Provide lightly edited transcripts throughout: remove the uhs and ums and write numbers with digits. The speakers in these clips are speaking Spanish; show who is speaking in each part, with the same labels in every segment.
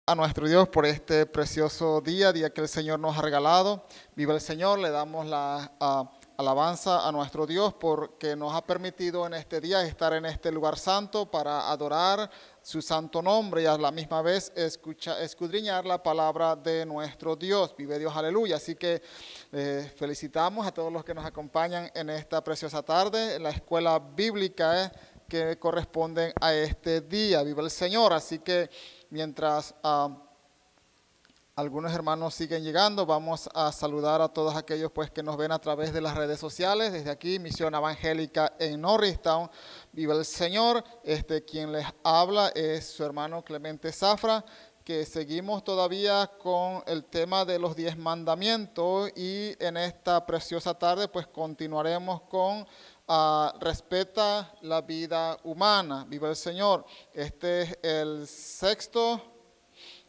Speaker 1: A nuestro Dios por este precioso día que el Señor nos ha regalado. Viva el Señor, le damos la alabanza a nuestro Dios porque nos ha permitido en este día estar en este lugar santo para adorar su santo nombre y a la misma vez escudriñar la palabra de nuestro Dios. Vive Dios, aleluya. Así que felicitamos a todos los que nos acompañan en esta preciosa tarde en la escuela bíblica que corresponden a este día. Viva el Señor. Así que mientras algunos hermanos siguen llegando, vamos a saludar a todos aquellos pues que nos ven a través de las redes sociales. Desde aquí, Misión Evangélica en Norristown. Viva el Señor. Quien les habla es su hermano Clemente Zafra, que seguimos todavía con el tema de los 10 mandamientos y en esta preciosa tarde pues continuaremos con respeta la vida humana. Viva el Señor. Este es el sexto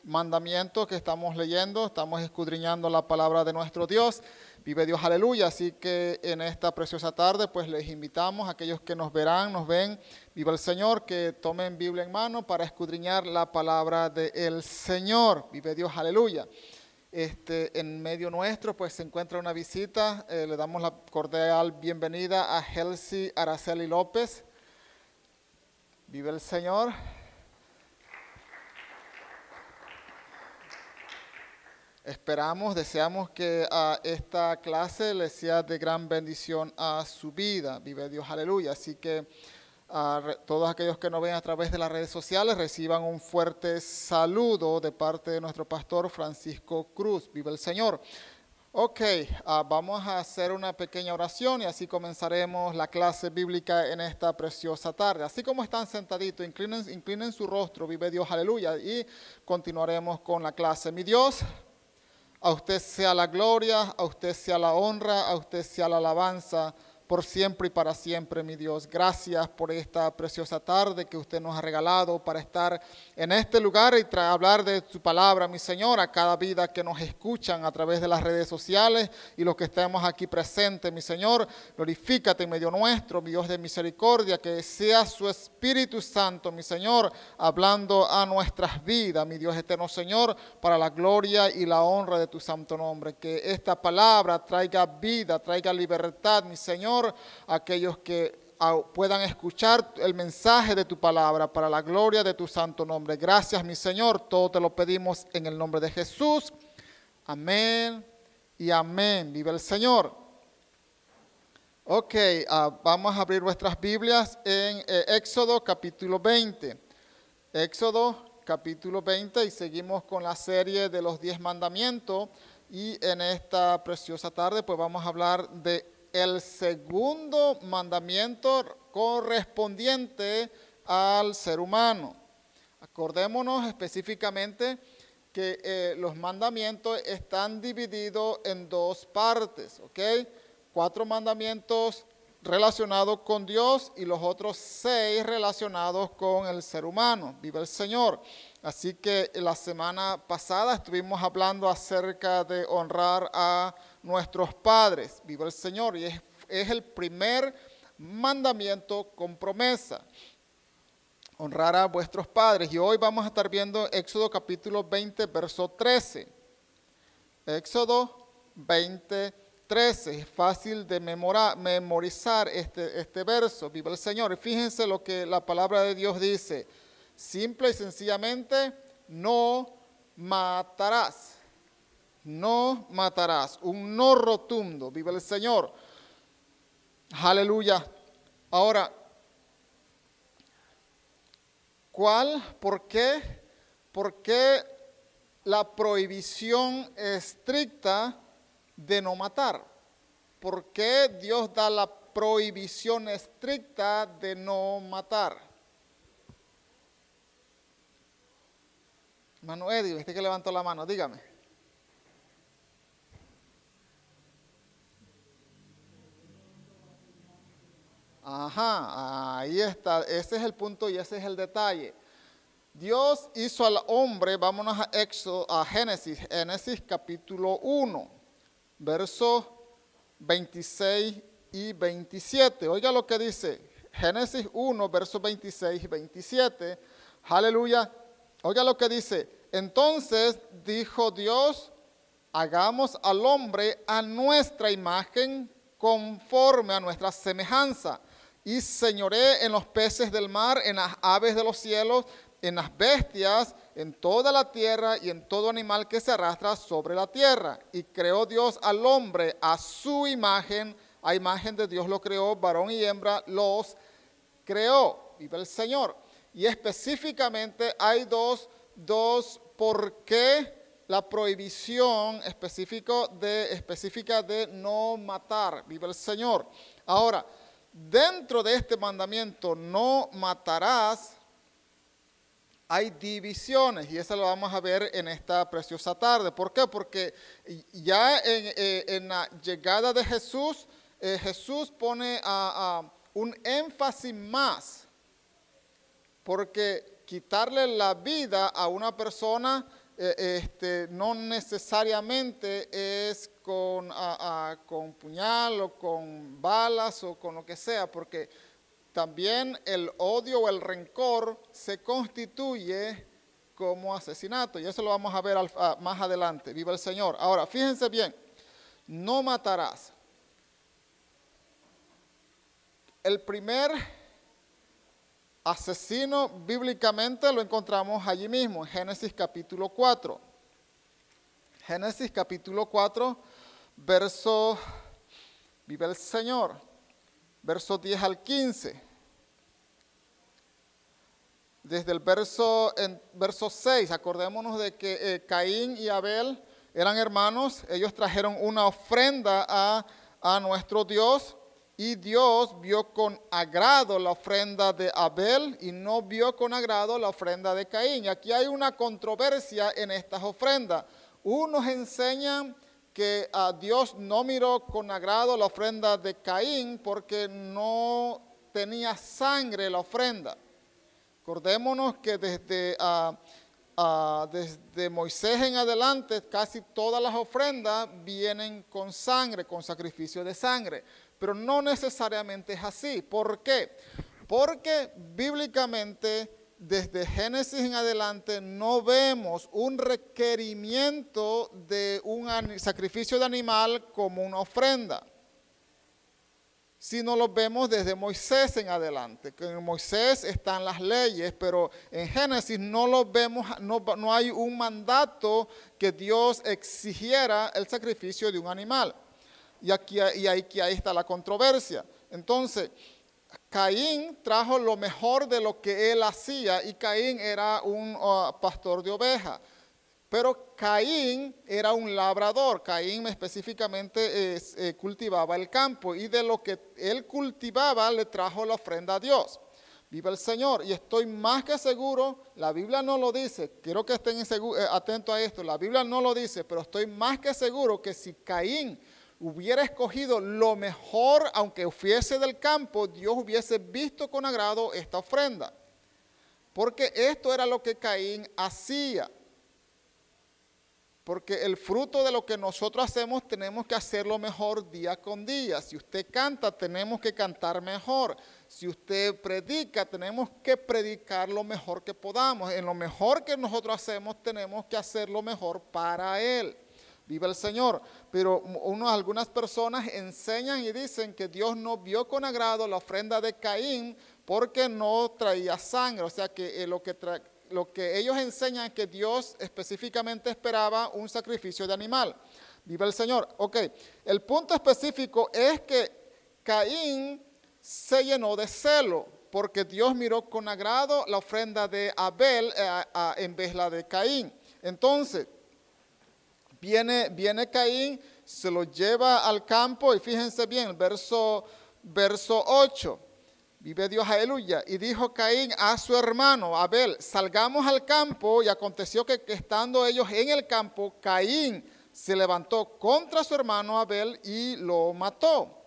Speaker 1: mandamiento que estamos leyendo, estamos escudriñando la palabra de nuestro Dios. Vive Dios, aleluya. Así que en esta preciosa tarde pues les invitamos a aquellos que nos ven, viva el Señor, que tomen Biblia en mano para escudriñar la palabra del Señor. Vive Dios, aleluya. En medio nuestro pues se encuentra una visita. Le damos la cordial bienvenida a Helsi Araceli López. Vive el Señor. Deseamos que esta clase le sea de gran bendición a su vida. Vive Dios, aleluya. Así que todos aquellos que nos ven a través de las redes sociales reciban un fuerte saludo de parte de nuestro pastor Francisco Cruz. Vive el Señor. Ok, vamos a hacer una pequeña oración y así comenzaremos la clase bíblica en esta preciosa tarde. Así como están sentaditos, inclinen su rostro, vive Dios, aleluya, y continuaremos con la clase. Mi Dios, a usted sea la gloria, a usted sea la honra, a usted sea la alabanza, por siempre y para siempre, mi Dios. Gracias por esta preciosa tarde que usted nos ha regalado para estar en este lugar y hablar de su palabra, mi Señor, a cada vida que nos escuchan a través de las redes sociales y los que estemos aquí presentes, mi Señor. Glorifícate en medio nuestro, mi Dios de misericordia, que sea su Espíritu Santo, mi Señor, hablando a nuestras vidas, mi Dios eterno, Señor, para la gloria y la honra de tu santo nombre. Que esta palabra traiga vida, traiga libertad, mi Señor, aquellos que puedan escuchar el mensaje de tu palabra para la gloria de tu santo nombre. Gracias, mi Señor, todo te lo pedimos en el nombre de Jesús. Amén y amén. Vive el Señor. Ok, vamos a abrir nuestras Biblias en Éxodo capítulo 20. Éxodo capítulo 20 y seguimos con la serie de los 10 mandamientos y en esta preciosa tarde pues vamos a hablar de el segundo mandamiento correspondiente al ser humano. Acordémonos específicamente que los mandamientos están divididos en dos partes, ¿ok? 4 mandamientos relacionados con Dios y los otros 6 relacionados con el ser humano. Viva el Señor. Así que la semana pasada estuvimos hablando acerca de honrar a nuestros padres. Viva el Señor. Y es el primer mandamiento con promesa. Honrar a vuestros padres. Y hoy vamos a estar viendo Éxodo capítulo 20, verso 13. Éxodo 20, 13. Es fácil de memorizar este verso. Viva el Señor. Y fíjense lo que la palabra de Dios dice. Simple y sencillamente, no matarás. No matarás. Un no rotundo. Viva el Señor. Aleluya. Ahora, ¿por qué la prohibición estricta de no matar? ¿Por qué Dios da la prohibición estricta de no matar? Hermano Eddie, este que levantó la mano, dígame. Ajá, ahí está, ese es el punto y ese es el detalle. Dios hizo al hombre, vámonos a Génesis capítulo 1, versos 26 y 27. Oiga lo que dice, Génesis 1, versos 26 y 27. Aleluya. Oiga lo que dice, entonces dijo Dios, hagamos al hombre a nuestra imagen, conforme a nuestra semejanza, y señoré en los peces del mar, en las aves de los cielos, en las bestias, en toda la tierra y en todo animal que se arrastra sobre la tierra. Y creó Dios al hombre a su imagen, a imagen de Dios lo creó, varón y hembra los creó. Vive el Señor. Y específicamente hay dos por qué la prohibición específica de no matar. Vive el Señor. Ahora, dentro de este mandamiento, no matarás, hay divisiones, y eso lo vamos a ver en esta preciosa tarde. ¿Por qué? Porque ya en la llegada de Jesús, Jesús pone un énfasis más, porque quitarle la vida a una persona no necesariamente es con puñal o con balas o con lo que sea, porque también el odio o el rencor se constituye como asesinato. Y eso lo vamos a ver más adelante. Viva el Señor. Ahora, fíjense bien. No matarás. El primer asesino bíblicamente lo encontramos allí mismo, en Génesis capítulo 4. Génesis capítulo 4, verso, vive el Señor, verso 10 al 15. Desde el verso 6, acordémonos de que Caín y Abel eran hermanos, ellos trajeron una ofrenda a nuestro Dios, y Dios vio con agrado la ofrenda de Abel y no vio con agrado la ofrenda de Caín. Y aquí hay una controversia en estas ofrendas. Unos enseñan que Dios no miró con agrado la ofrenda de Caín porque no tenía sangre la ofrenda. Acordémonos que desde Moisés en adelante casi todas las ofrendas vienen con sangre, con sacrificio de sangre. Pero no necesariamente es así. ¿Por qué? Porque bíblicamente desde Génesis en adelante no vemos un requerimiento de un sacrificio de animal como una ofrenda, sino lo vemos desde Moisés en adelante. Que en Moisés están las leyes, pero en Génesis no lo vemos, no hay un mandato que Dios exigiera el sacrificio de un animal. Y ahí está la controversia. Entonces, Caín trajo lo mejor de lo que él hacía, y Caín era un pastor de ovejas. Pero Caín era un labrador. Caín específicamente cultivaba el campo, y de lo que él cultivaba le trajo la ofrenda a Dios. Viva el Señor. Y estoy más que seguro, la Biblia no lo dice, quiero que estén atentos a esto, la Biblia no lo dice, pero estoy más que seguro que si Caín hubiera escogido lo mejor, aunque fuese del campo, Dios hubiese visto con agrado esta ofrenda. Porque esto era lo que Caín hacía. Porque el fruto de lo que nosotros hacemos tenemos que hacerlo mejor día con día. Si usted canta, tenemos que cantar mejor. Si usted predica, tenemos que predicar lo mejor que podamos. En lo mejor que nosotros hacemos, tenemos que hacerlo mejor para Él. Viva el Señor. Pero algunas personas enseñan y dicen que Dios no vio con agrado la ofrenda de Caín porque no traía sangre. O sea que lo que ellos enseñan es que Dios específicamente esperaba un sacrificio de animal. Viva el Señor. Ok, el punto específico es que Caín se llenó de celo porque Dios miró con agrado la ofrenda de Abel en vez de la de Caín. Entonces, viene Caín, se lo lleva al campo, y fíjense bien, verso 8. Vive Dios, aleluya. Y dijo Caín a su hermano Abel, salgamos al campo. Y aconteció que estando ellos en el campo, Caín se levantó contra su hermano Abel y lo mató.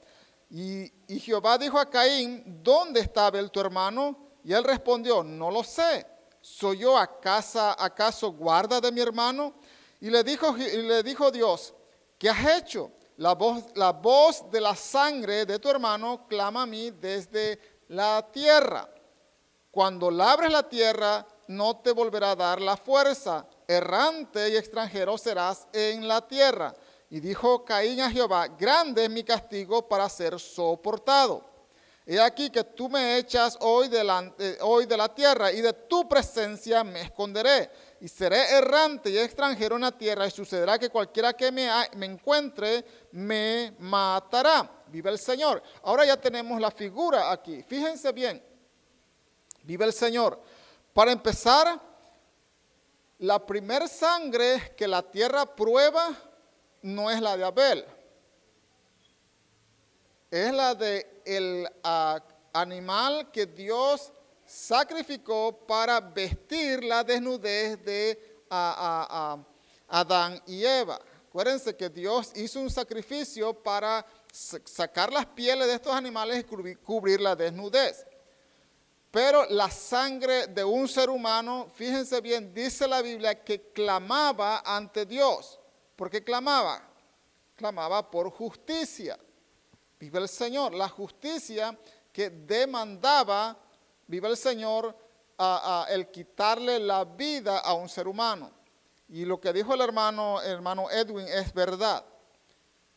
Speaker 1: Y Jehová dijo a Caín, ¿dónde está Abel tu hermano? Y él respondió, no lo sé. ¿Soy yo acaso guarda de mi hermano? Y le dijo Dios, ¿qué has hecho? La voz de la sangre de tu hermano clama a mí desde la tierra. Cuando labres la tierra, no te volverá a dar la fuerza. errante y extranjero serás en la tierra. Y dijo Caín a Jehová, grande es mi castigo para ser soportado. He aquí que tú me echas hoy de la tierra, y de tu presencia me esconderé. Y seré errante y extranjero en la tierra, y sucederá que cualquiera que me encuentre me matará. Vive el Señor. Ahora ya tenemos la figura aquí. Fíjense bien. Vive el Señor. Para empezar, la primer sangre que la tierra prueba no es la de Abel. Es la de el animal que Dios sacrificó para vestir la desnudez de Adán y Eva. Acuérdense que Dios hizo un sacrificio para sacar las pieles de estos animales y cubrir la desnudez. Pero la sangre de un ser humano, fíjense bien, dice la Biblia que clamaba ante Dios. ¿Por qué clamaba? Clamaba por justicia. Vive el Señor. La justicia que demandaba, vive el Señor, el quitarle la vida a un ser humano. Y lo que dijo el hermano Edwin es verdad.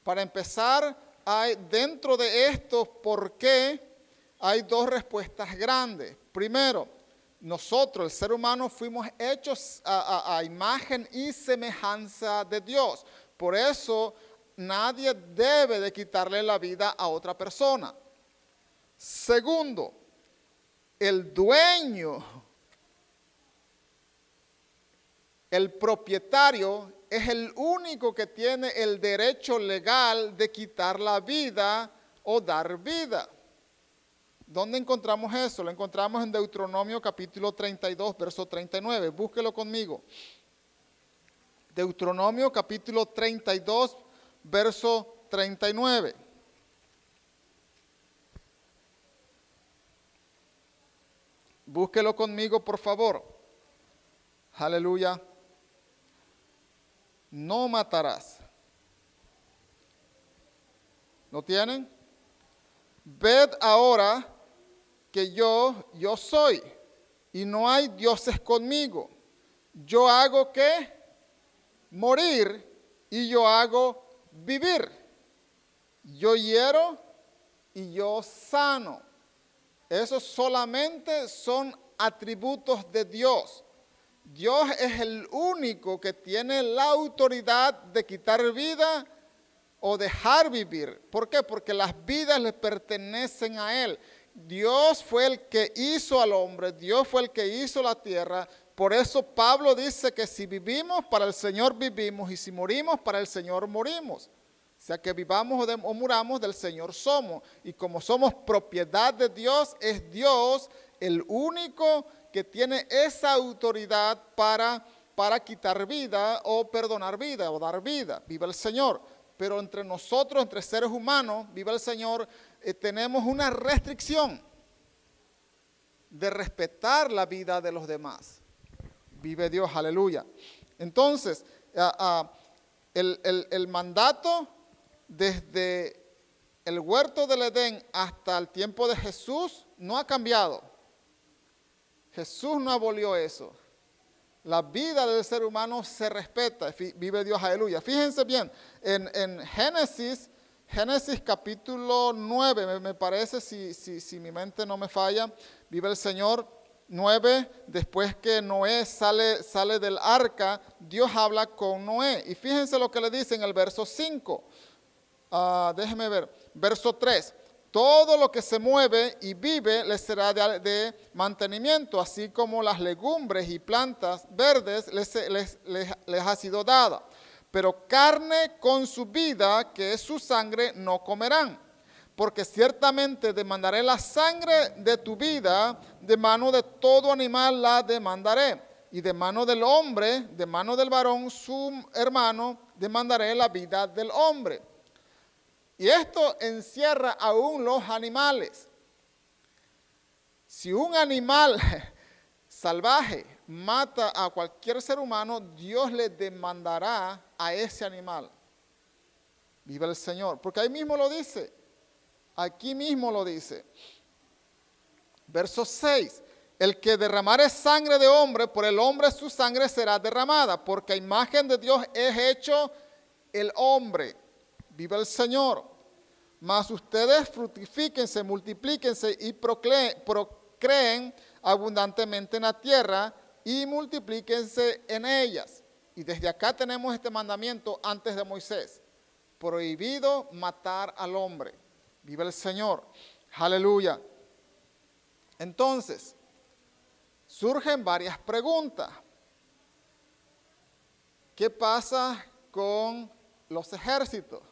Speaker 1: Para empezar, hay dentro de esto, ¿por qué? Hay dos respuestas grandes. Primero, nosotros, el ser humano, fuimos hechos a imagen y semejanza de Dios. Por eso, nadie debe de quitarle la vida a otra persona. Segundo, el dueño, el propietario, es el único que tiene el derecho legal de quitar la vida o dar vida. ¿Dónde encontramos eso? Lo encontramos en Deuteronomio capítulo 32, verso 39. Búsquelo conmigo. Deuteronomio capítulo 32, verso 39. Búsquelo conmigo, por favor. Aleluya. No matarás. ¿Lo tienen? Ved ahora que yo soy, y no hay dioses conmigo. Yo hago ¿qué? Morir, y yo hago vivir. Yo hiero y yo sano. Esos solamente son atributos de Dios. Dios es el único que tiene la autoridad de quitar vida o dejar vivir. ¿Por qué? Porque las vidas le pertenecen a Él. Dios fue el que hizo al hombre, Dios fue el que hizo la tierra. Por eso Pablo dice que si vivimos, para el Señor vivimos, y si morimos, para el Señor morimos. O sea que vivamos o muramos, del Señor somos. Y como somos propiedad de Dios, es Dios el único que tiene esa autoridad para quitar vida o perdonar vida o dar vida. Viva el Señor. Pero entre nosotros, entre seres humanos, viva el Señor, tenemos una restricción de respetar la vida de los demás. Vive Dios, aleluya. Entonces, el mandato desde el huerto del Edén hasta el tiempo de Jesús no ha cambiado. Jesús no abolió eso. La vida del ser humano se respeta. Vive Dios, aleluya. Fíjense bien, en Génesis capítulo 9, me parece, si mi mente no me falla, vive el Señor. 9, después que Noé sale del arca, Dios habla con Noé. Y fíjense lo que le dice en el verso 5. Déjenme ver. Verso 3. Todo lo que se mueve y vive les será de mantenimiento, así como las legumbres y plantas verdes les ha sido dada. Pero carne con su vida, que es su sangre, no comerán. Porque ciertamente demandaré la sangre de tu vida, de mano de todo animal la demandaré. Y de mano del hombre, de mano del varón, su hermano, demandaré la vida del hombre. Y esto encierra aún los animales. Si un animal salvaje mata a cualquier ser humano, Dios le demandará a ese animal. Viva el Señor, porque ahí mismo lo dice. Aquí mismo lo dice. Verso 6. El que derramare sangre de hombre, por el hombre su sangre será derramada, porque a imagen de Dios es hecho el hombre. Viva el Señor. Mas ustedes fructifíquense, multiplíquense y procreen abundantemente en la tierra y multiplíquense en ellas. Y desde acá tenemos este mandamiento antes de Moisés. Prohibido matar al hombre. Viva el Señor. Aleluya. Entonces, surgen varias preguntas. ¿Qué pasa con los ejércitos?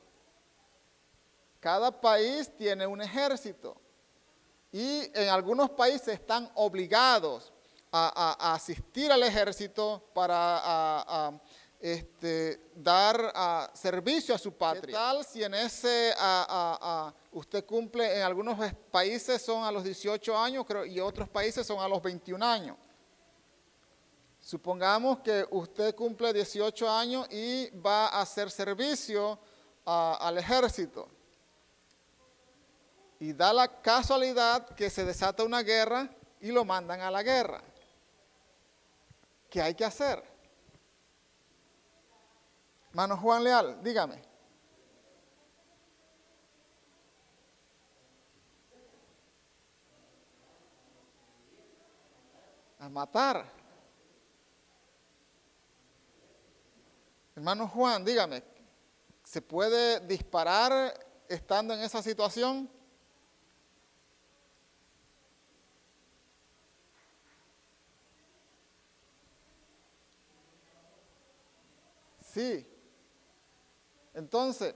Speaker 1: Cada país tiene un ejército y en algunos países están obligados a asistir al ejército para dar servicio a su patria. ¿Qué tal si en ese usted cumple, en algunos países son a los 18 años creo, y otros países son a los 21 años? Supongamos que usted cumple 18 años y va a hacer servicio al ejército. Y da la casualidad que se desata una guerra y lo mandan a la guerra. ¿Qué hay que hacer? Hermano Juan Leal, dígame. A matar. Hermano Juan, dígame, ¿se puede disparar estando en esa situación? Sí. Entonces,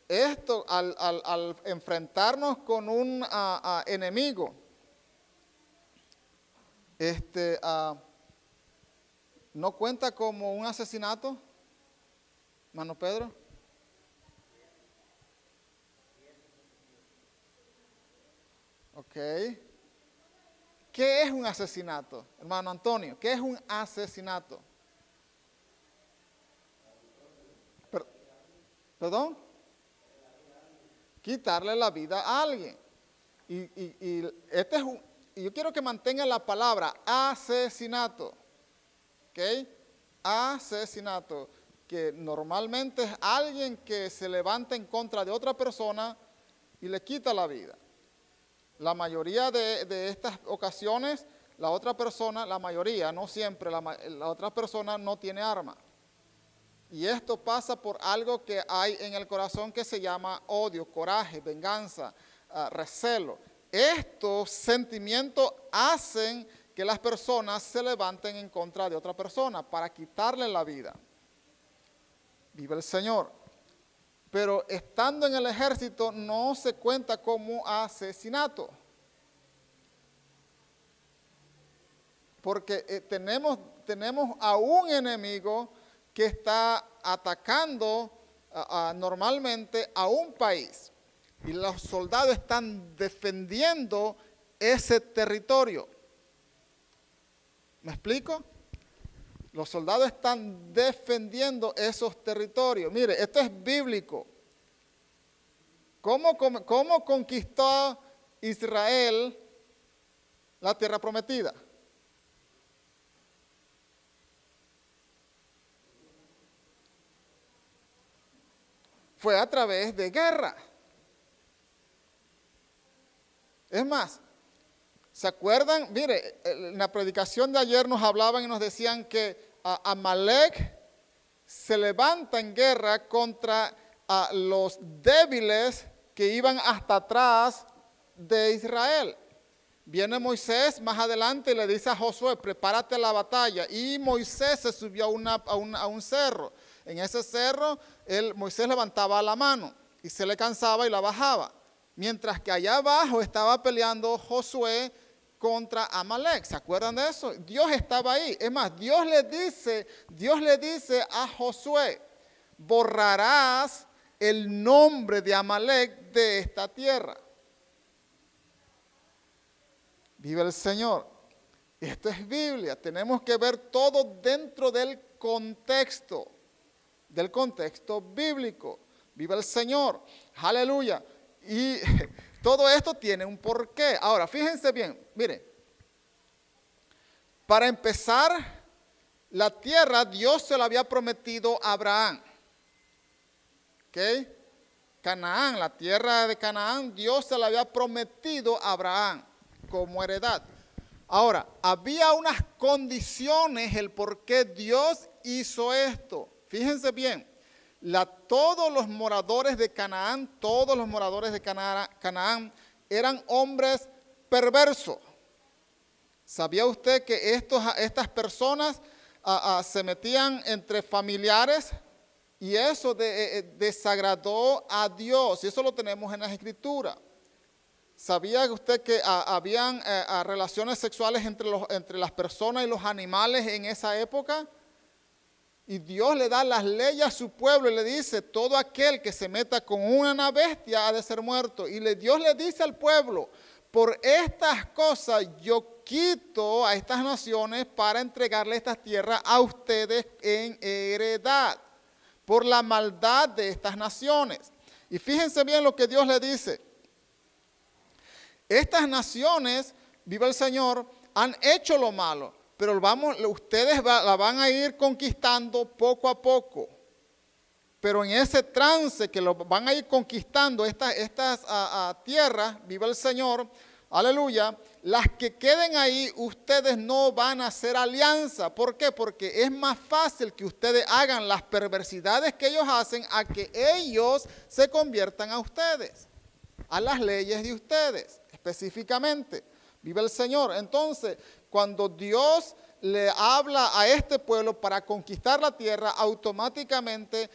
Speaker 1: esto al enfrentarnos con un enemigo, ¿no cuenta como un asesinato, hermano Pedro? Ok. ¿Qué es un asesinato, hermano Antonio? ¿Qué es un asesinato? ¿Perdón? Quitarle la vida a alguien. Y yo quiero que mantengan la palabra asesinato. ¿Ok? Asesinato. Que normalmente es alguien que se levanta en contra de otra persona y le quita la vida. La mayoría de estas ocasiones, la otra persona, la mayoría, no siempre, la otra persona no tiene arma. Y esto pasa por algo que hay en el corazón que se llama odio, coraje, venganza, recelo. Estos sentimientos hacen que las personas se levanten en contra de otra persona para quitarle la vida. Viva el Señor. Pero estando en el ejército no se cuenta como asesinato. Porque tenemos a un enemigo que está atacando normalmente a un país. Y los soldados están defendiendo ese territorio. ¿Me explico? Los soldados están defendiendo esos territorios. Mire, esto es bíblico. ¿Cómo conquistó Israel la tierra prometida? Fue a través de guerra. Es más, ¿se acuerdan? Mire, en la predicación de ayer nos hablaban y nos decían que Amalek se levanta en guerra contra los débiles que iban hasta atrás de Israel. Viene Moisés más adelante y le dice a Josué, prepárate a la batalla. Y Moisés se subió a un cerro. En ese cerro, Moisés levantaba la mano y se le cansaba y la bajaba. Mientras que allá abajo estaba peleando Josué contra Amalek. ¿Se acuerdan de eso? Dios estaba ahí. Es más, Dios le dice a Josué, borrarás el nombre de Amalek de esta tierra. Viva el Señor. Esto es Biblia. Tenemos que ver todo dentro del contexto bíblico. Viva el Señor. Aleluya. Y todo esto tiene un porqué. Ahora, fíjense bien, miren, Para empezar, la tierra Dios se la había prometido a Abraham. ¿Ok? Canaán, la tierra de Canaán, Dios se la había prometido a Abraham como heredad. Ahora, había unas condiciones el por qué Dios hizo esto. Fíjense bien, todos los moradores de Canaán, eran hombres perversos. ¿Sabía usted que estas personas se metían entre familiares? Y eso desagradó a Dios, y eso lo tenemos en las Escrituras. ¿Sabía usted que habían relaciones sexuales entre las personas y los animales en esa época? Y Dios le da las leyes a su pueblo y le dice, todo aquel que se meta con una bestia ha de ser muerto. Y Dios le dice al pueblo, por estas cosas yo quito a estas naciones para entregarle estas tierras a ustedes en heredad, por la maldad de estas naciones. Y fíjense bien lo que Dios le dice. Estas naciones, viva el Señor, han hecho lo malo, pero ustedes la van a ir conquistando poco a poco. Pero en ese trance que lo van a ir conquistando estas tierras, viva el Señor, aleluya, las que queden ahí, ustedes no van a hacer alianza. ¿Por qué? Porque es más fácil que ustedes hagan las perversidades que ellos hacen a que ellos se conviertan a ustedes, a las leyes de ustedes, específicamente. Viva el Señor. Entonces, cuando Dios le habla a este pueblo para conquistar la tierra, automáticamente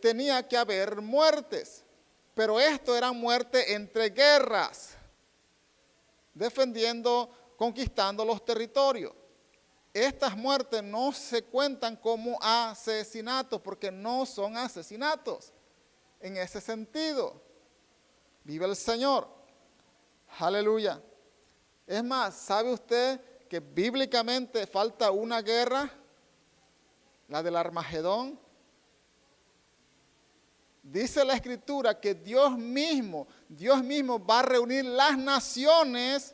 Speaker 1: tenía que haber muertes. Pero esto era muerte entre guerras, defendiendo, conquistando los territorios. Estas muertes no se cuentan como asesinatos, porque no son asesinatos en ese sentido. Viva el Señor. Aleluya. Es más, ¿sabe usted que bíblicamente falta una guerra? La del Armagedón. Dice la Escritura que Dios mismo va a reunir las naciones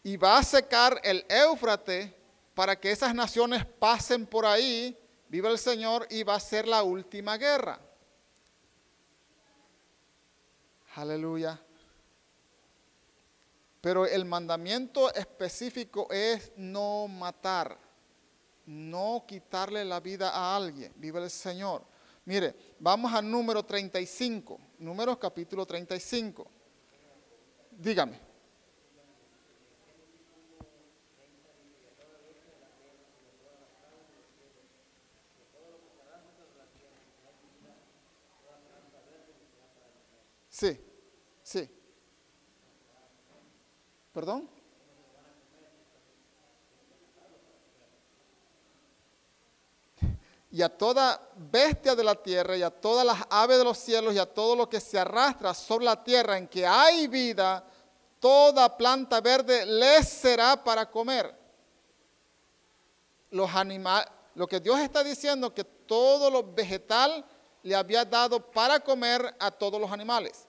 Speaker 1: y va a secar el Éufrates para que esas naciones pasen por ahí, viva el Señor, y va a ser la última guerra. Aleluya. Pero el mandamiento específico es no matar, no quitarle la vida a alguien. Viva el Señor. Mire, vamos al número 35, Números capítulo 35. Dígame. Sí, sí. ¿Perdón? Y a toda bestia de la tierra, y a todas las aves de los cielos, y a todo lo que se arrastra sobre la tierra en que hay vida, toda planta verde les será para comer. Los animales, lo que Dios está diciendo, que todo lo vegetal le había dado para comer a todos los animales.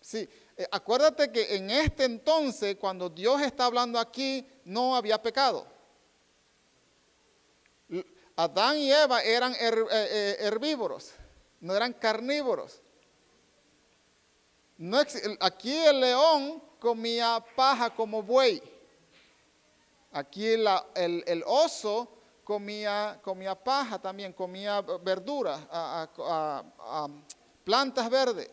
Speaker 1: Sí, acuérdate que en este entonces, cuando Dios está hablando aquí, no había pecado. Adán y Eva eran herbívoros, no eran carnívoros. Aquí el león comía paja como buey. Aquí el oso comía paja también, comía verduras, plantas verdes.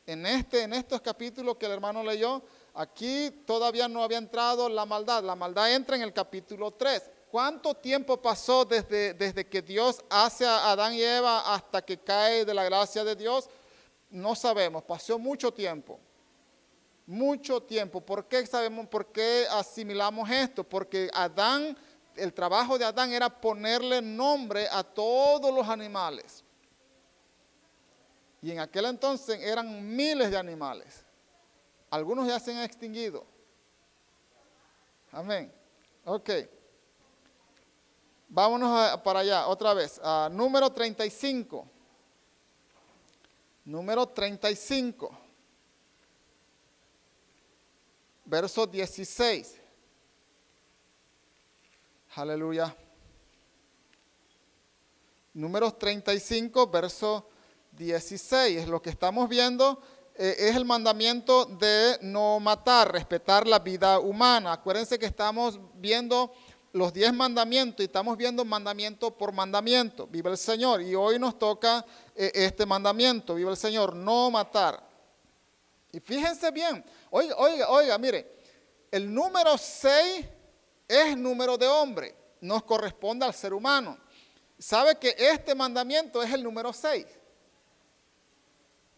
Speaker 1: En estos capítulos que el hermano leyó, aquí todavía no había entrado la maldad. La maldad entra en el capítulo 3. ¿Cuánto tiempo pasó desde que Dios hace a Adán y Eva hasta que cae de la gracia de Dios? No sabemos, pasó mucho tiempo. Mucho tiempo. ¿Por qué sabemos? ¿Por qué asimilamos esto? Porque el trabajo de Adán era ponerle nombre a todos los animales. Y en aquel entonces eran miles de animales. Algunos ya se han extinguido. Amén. Ok. Vámonos para allá otra vez. Número 35. Número 35. verso 16. Aleluya. Números 35, verso 16. Lo que estamos viendo es el mandamiento de no matar, respetar la vida humana. Acuérdense que estamos viendo los 10 mandamientos y estamos viendo mandamiento por mandamiento. Vive el Señor. Y hoy nos toca este mandamiento. Vive el Señor, no matar. Y fíjense bien. Oiga, mire. El número 6 es número de hombre. Nos corresponde al ser humano. ¿Sabe que este mandamiento es el número 6?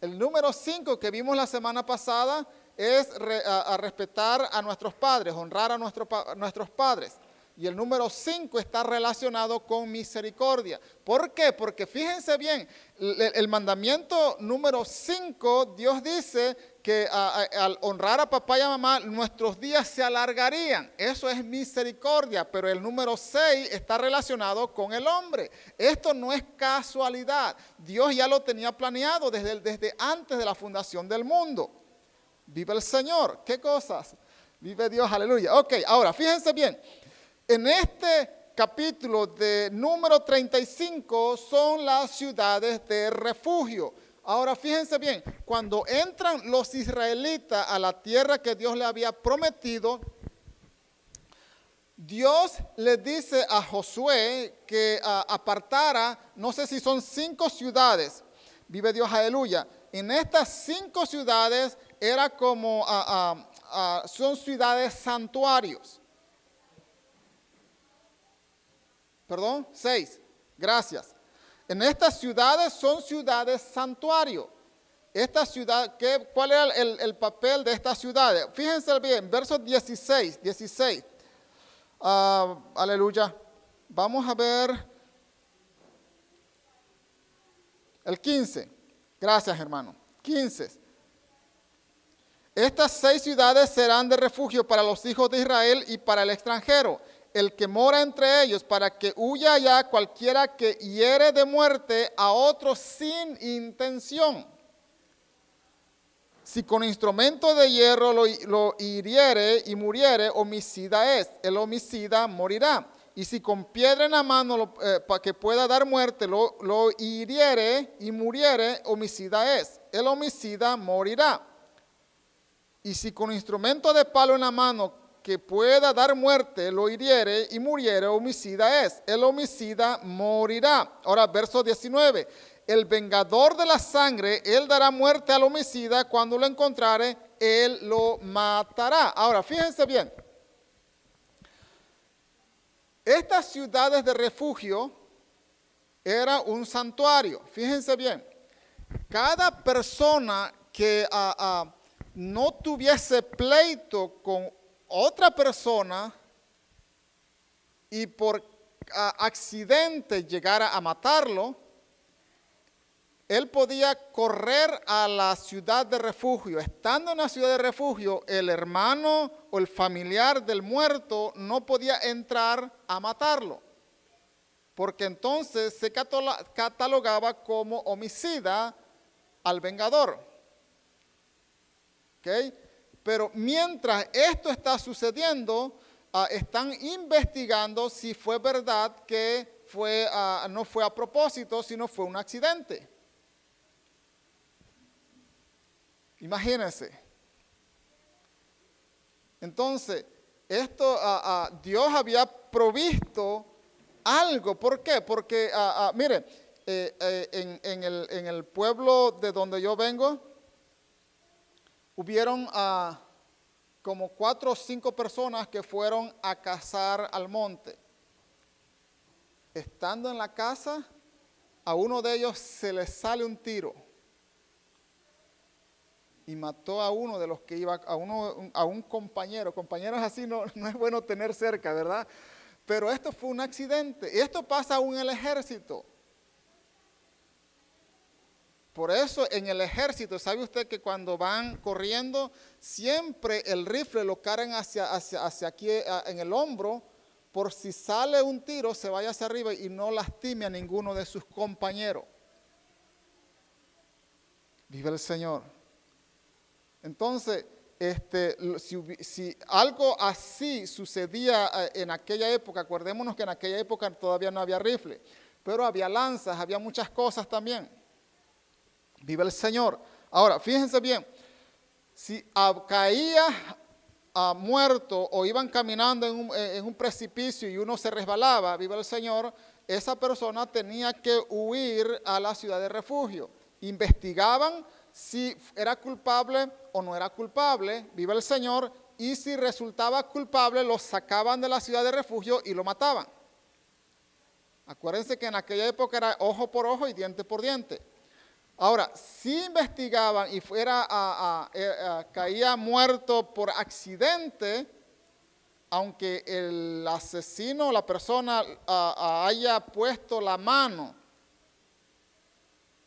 Speaker 1: El número 5 que vimos la semana pasada es a respetar a nuestros padres, honrar a nuestros padres. Y el número 5 está relacionado con misericordia. ¿Por qué? Porque fíjense bien, el mandamiento número 5, Dios dice que al honrar a papá y a mamá, nuestros días se alargarían. Eso es misericordia, pero el número 6 está relacionado con el hombre. Esto no es casualidad. Dios ya lo tenía planeado desde antes de la fundación del mundo. Vive el Señor. ¿Qué cosas? Vive Dios, aleluya. Ok, ahora fíjense bien. En este capítulo de número 35 son las ciudades de refugio. Ahora fíjense bien, cuando entran los israelitas a la tierra que Dios le había prometido, Dios le dice a Josué que apartara, no sé si son 5 ciudades, vive Dios, aleluya. En estas 5 ciudades era como, son ciudades santuarios. Perdón, 6, gracias. En estas ciudades son ciudades santuario. Esta ciudad, ¿cuál era el papel de estas ciudades? Fíjense bien, verso 16. Aleluya. Vamos a ver el 15. Gracias, hermano. 15. Estas 6 ciudades serán de refugio para los hijos de Israel y para el extranjero, el que mora entre ellos, para que huya allá cualquiera que hiere de muerte a otro sin intención. Si con instrumento de hierro lo hiriere y muriere, homicida es, el homicida morirá. Y si con piedra en la mano para que pueda dar muerte, lo hiriere y muriere, homicida es, el homicida morirá. Y si con instrumento de palo en la mano que pueda dar muerte, lo hiriere y muriere, homicida es, el homicida morirá. Ahora, verso 19, el vengador de la sangre, él dará muerte al homicida, cuando lo encontrare, él lo matará. Ahora, fíjense bien, estas ciudades de refugio era un santuario. Fíjense bien, cada persona que no tuviese pleito con otra persona y por accidente llegara a matarlo, él podía correr a la ciudad de refugio. Estando en la ciudad de refugio, el hermano o el familiar del muerto no podía entrar a matarlo, porque entonces se catalogaba como homicida al vengador. ¿Ok? Pero mientras esto está sucediendo, están investigando si fue verdad que no fue a propósito, sino fue un accidente. Imagínense. Entonces, esto Dios había provisto algo. ¿Por qué? Porque, mire, en el pueblo de donde yo vengo, hubieron como 4 o 5 personas que fueron a cazar al monte. Estando en la casa, a uno de ellos se le sale un tiro y mató a uno de los que iba, a un compañero. Compañeros así no es bueno tener cerca, ¿verdad? Pero esto fue un accidente. Y esto pasa aún en el ejército. Por eso en el ejército, ¿sabe usted que cuando van corriendo, siempre el rifle lo cargan hacia aquí en el hombro, por si sale un tiro, se vaya hacia arriba y no lastime a ninguno de sus compañeros? Vive el Señor. Entonces, si algo así sucedía en aquella época, acordémonos que en aquella época todavía no había rifle, pero había lanzas, había muchas cosas también. Vive el Señor. Ahora, fíjense bien, si caía muerto o iban caminando en un precipicio y uno se resbalaba, vive el Señor, esa persona tenía que huir a la ciudad de refugio. Investigaban si era culpable o no era culpable, vive el Señor, y si resultaba culpable, lo sacaban de la ciudad de refugio y lo mataban. Acuérdense que en aquella época era ojo por ojo y diente por diente. Ahora, si investigaban y caía muerto por accidente, aunque el asesino o la persona haya puesto la mano,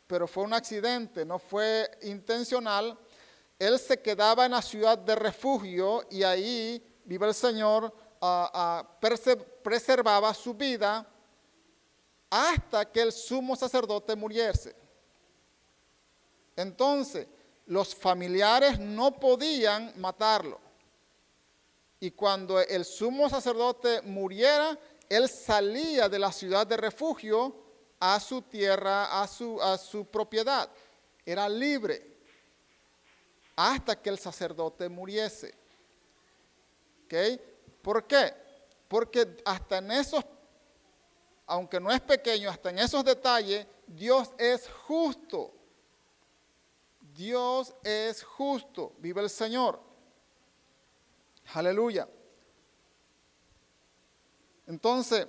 Speaker 1: pero fue un accidente, no fue intencional, él se quedaba en la ciudad de refugio y ahí, vive el Señor, preservaba su vida hasta que el sumo sacerdote muriese. Entonces, los familiares no podían matarlo. Y cuando el sumo sacerdote muriera, él salía de la ciudad de refugio a su tierra, a su propiedad. Era libre hasta que el sacerdote muriese. ¿Okay? ¿Por qué? Porque hasta en esos, aunque no es pequeño, hasta en esos detalles, Dios es justo. Dios es justo, vive el Señor. Aleluya. Entonces,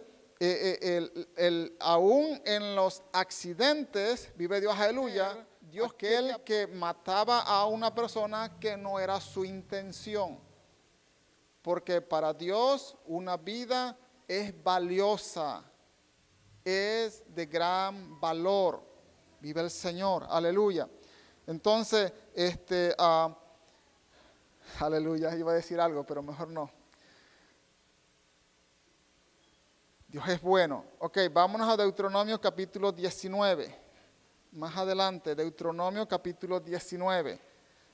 Speaker 1: aún en los accidentes, vive Dios, aleluya, Dios aquel que mataba a una persona que no era su intención. Porque para Dios una vida es valiosa, es de gran valor, vive el Señor, aleluya. Entonces, aleluya, iba a decir algo, pero mejor no. Dios es bueno. Ok, vámonos a Deuteronomio capítulo 19. Más adelante, Deuteronomio capítulo 19.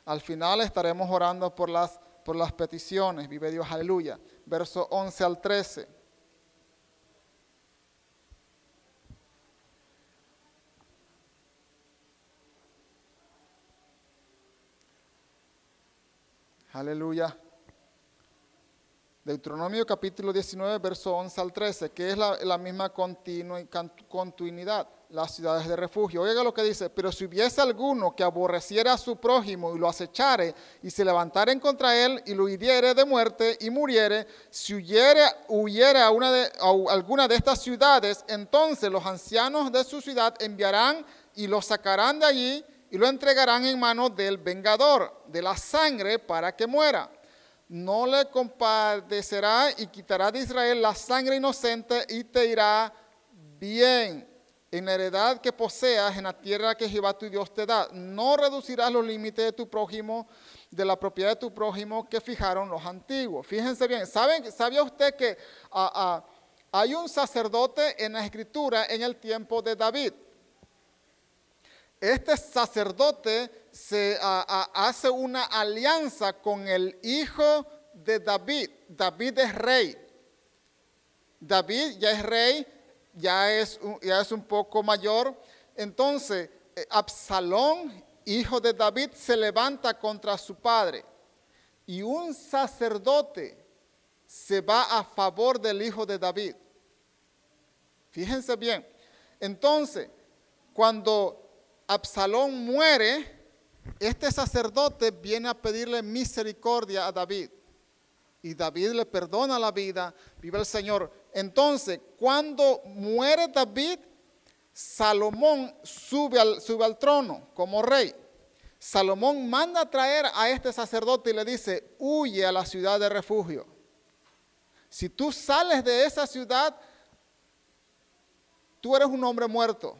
Speaker 1: Al final estaremos orando por las peticiones. Vive Dios, aleluya. Verso 11 al 13. Aleluya. Deuteronomio capítulo 19, verso 11 al 13, que es la misma continuidad, las ciudades de refugio. Oiga lo que dice: pero si hubiese alguno que aborreciera a su prójimo y lo acechare y se levantare en contra él y lo hiriere de muerte y muriere, si huyere a alguna de estas ciudades, entonces los ancianos de su ciudad enviarán y lo sacarán de allí y lo entregarán en manos del vengador de la sangre para que muera. No le compadecerá y quitará de Israel la sangre inocente y te irá bien en la heredad que poseas en la tierra que Jehová tu Dios te da. No reducirás los límites de tu prójimo, de la propiedad de tu prójimo que fijaron los antiguos. Fíjense bien, ¿sabía usted que hay un sacerdote en la Escritura en el tiempo de David? Este sacerdote hace una alianza con el hijo de David. David es rey. David ya es rey, ya es un poco mayor. Entonces, Absalón, hijo de David, se levanta contra su padre. Y un sacerdote se va a favor del hijo de David. Fíjense bien. Entonces, cuando Absalón muere, este sacerdote viene a pedirle misericordia a David. Y David le perdona la vida, vive el Señor. Entonces, cuando muere David, Salomón sube al trono como rey. Salomón manda a traer a este sacerdote y le dice: huye a la ciudad de refugio. Si tú sales de esa ciudad, tú eres un hombre muerto.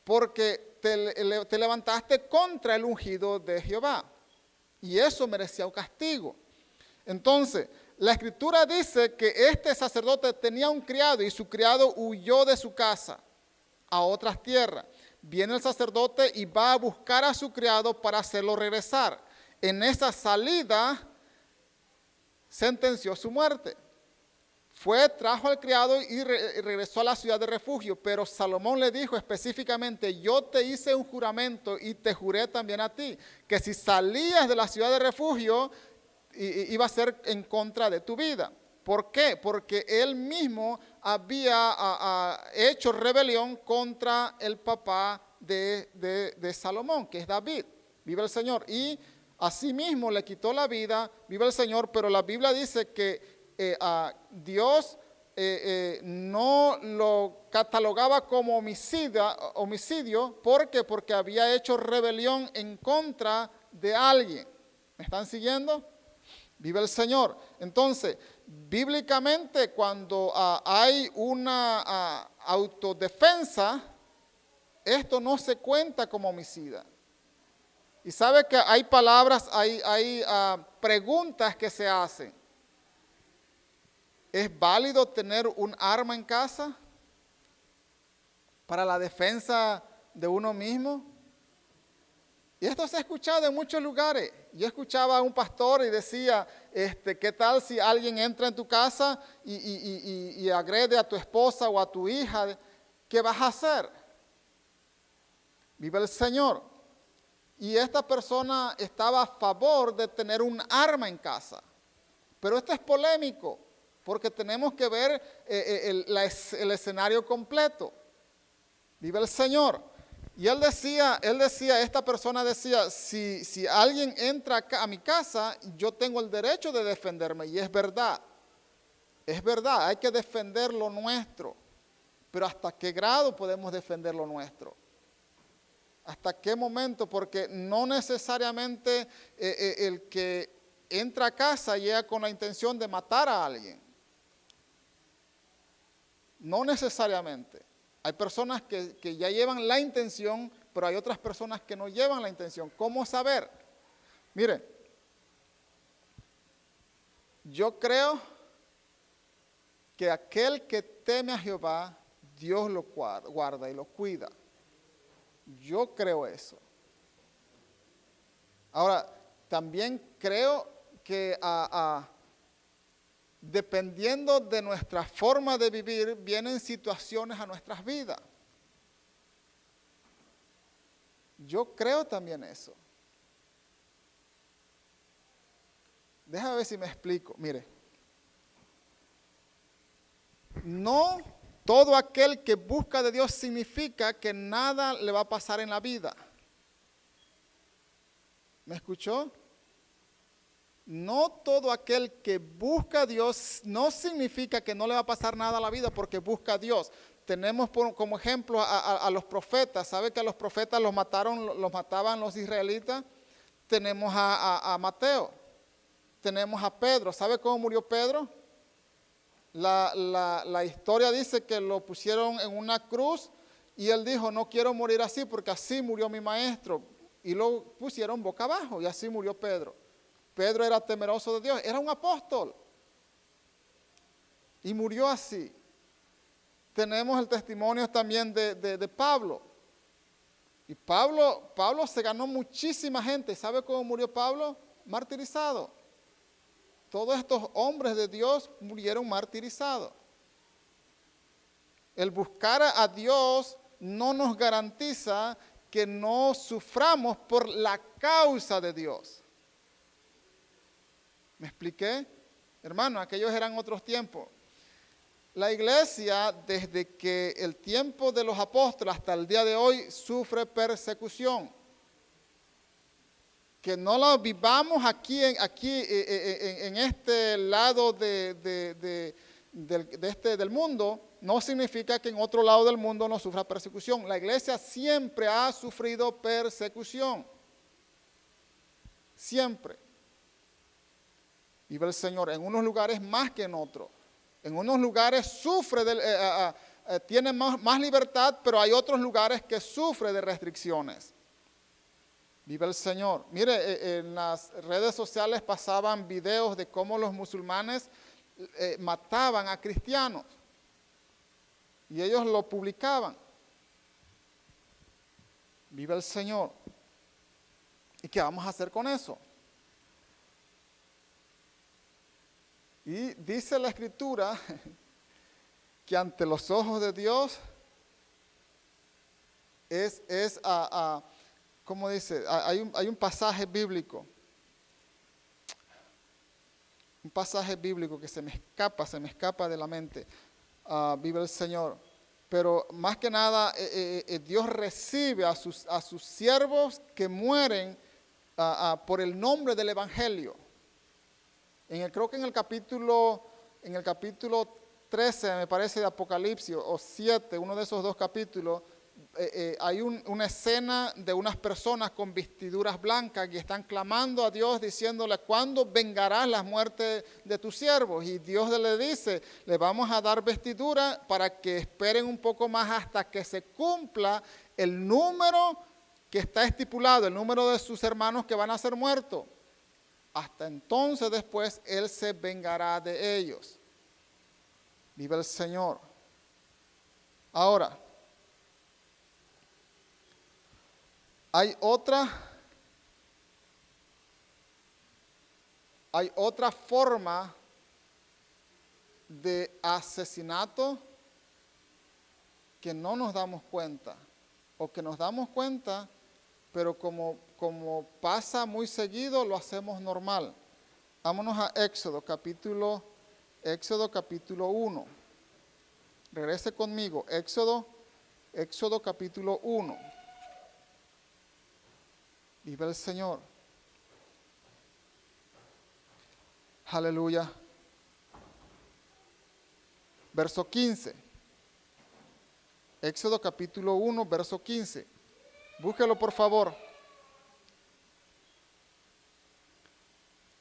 Speaker 1: Porque te levantaste contra el ungido de Jehová. Y eso merecía un castigo. Entonces, la Escritura dice que este sacerdote tenía un criado y su criado huyó de su casa a otras tierras. Viene el sacerdote y va a buscar a su criado para hacerlo regresar. en esa salida sentenció su muerte. Trajo al criado y regresó a la ciudad de refugio, pero Salomón le dijo específicamente, yo te hice un juramento y te juré también a ti, que si salías de la ciudad de refugio, iba a ser en contra de tu vida. ¿Por qué? Porque él mismo había hecho rebelión contra el papá de Salomón, que es David. Vive el Señor. Y asimismo le quitó la vida, vive el Señor, pero la Biblia dice que Dios no lo catalogaba como homicidio. ¿Por qué? Porque había hecho rebelión en contra de alguien. ¿Me están siguiendo? Vive el Señor. Entonces, bíblicamente, cuando hay una autodefensa, esto no se cuenta como homicida. Y sabe que hay palabras, hay preguntas que se hacen. ¿Es válido tener un arma en casa para la defensa de uno mismo? Y esto se ha escuchado en muchos lugares. Yo escuchaba a un pastor y decía, ¿qué tal si alguien entra en tu casa y agrede a tu esposa o a tu hija? ¿Qué vas a hacer? Vive el Señor. Y esta persona estaba a favor de tener un arma en casa. Pero esto es polémico, porque tenemos que ver el escenario completo. Vive el Señor. Y él decía, esta persona decía, si alguien entra a mi casa, yo tengo el derecho de defenderme. Y es verdad, hay que defender lo nuestro. Pero ¿hasta qué grado podemos defender lo nuestro? ¿Hasta qué momento? Porque no necesariamente el que entra a casa llega con la intención de matar a alguien. No necesariamente. Hay personas que ya llevan la intención, pero hay otras personas que no llevan la intención. ¿Cómo saber? Mire, yo creo que aquel que teme a Jehová, Dios lo guarda y lo cuida. Yo creo eso. Ahora, también creo que dependiendo de nuestra forma de vivir, vienen situaciones a nuestras vidas. Yo creo también eso. Déjame ver si me explico. Mire, no todo aquel que busca de Dios significa que nada le va a pasar en la vida. ¿Me escuchó? No todo aquel que busca a Dios no significa que no le va a pasar nada a la vida porque busca a Dios. Tenemos como ejemplo a los profetas. ¿Sabe que a los profetas los mataban los israelitas? Tenemos a Mateo. Tenemos a Pedro. ¿Sabe cómo murió Pedro? La historia dice que lo pusieron en una cruz y él dijo, no quiero morir así porque así murió mi maestro. Y lo pusieron boca abajo y así murió Pedro. Pedro era temeroso de Dios, era un apóstol. Y murió así. Tenemos el testimonio también de Pablo. Y Pablo se ganó muchísima gente. ¿Sabe cómo murió Pablo? Martirizado. Todos estos hombres de Dios murieron martirizados. El buscar a Dios no nos garantiza que no suframos por la causa de Dios. ¿Me expliqué? Hermano, aquellos eran otros tiempos. La iglesia, desde que el tiempo de los apóstoles hasta el día de hoy, sufre persecución. Que no la vivamos aquí en este lado del mundo, no significa que en otro lado del mundo no sufra persecución. La iglesia siempre ha sufrido persecución. Siempre. Vive el Señor, en unos lugares más que en otros. En unos lugares tiene más libertad, pero hay otros lugares que sufre de restricciones. Vive el Señor. Mire, en las redes sociales pasaban videos de cómo los musulmanes mataban a cristianos. Y ellos lo publicaban. Vive el Señor. ¿Y qué vamos a hacer con eso? Y dice la Escritura que ante los ojos de Dios ¿cómo dice? Hay un pasaje bíblico. Un pasaje bíblico que se me escapa de la mente. Vive el Señor. Pero más que nada, Dios recibe a sus siervos que mueren por el nombre del Evangelio. Creo que en el capítulo 13, me parece, de Apocalipsis, o 7, uno de esos dos capítulos, hay una escena de unas personas con vestiduras blancas que están clamando a Dios diciéndole: ¿cuándo vengarás las muertes de tus siervos? Y Dios le dice: le vamos a dar vestidura para que esperen un poco más hasta que se cumpla el número que está estipulado, el número de sus hermanos que van a ser muertos. Hasta entonces después Él se vengará de ellos. Vive el Señor. Ahora, hay otra forma de asesinato que no nos damos cuenta, o que nos damos cuenta, pero como pasa muy seguido, lo hacemos normal. Vámonos a Éxodo capítulo 1. Regrese conmigo, Éxodo capítulo 1. Vive el Señor. Aleluya. Verso 15. Éxodo capítulo 1, verso 15. Búsquelo, por favor.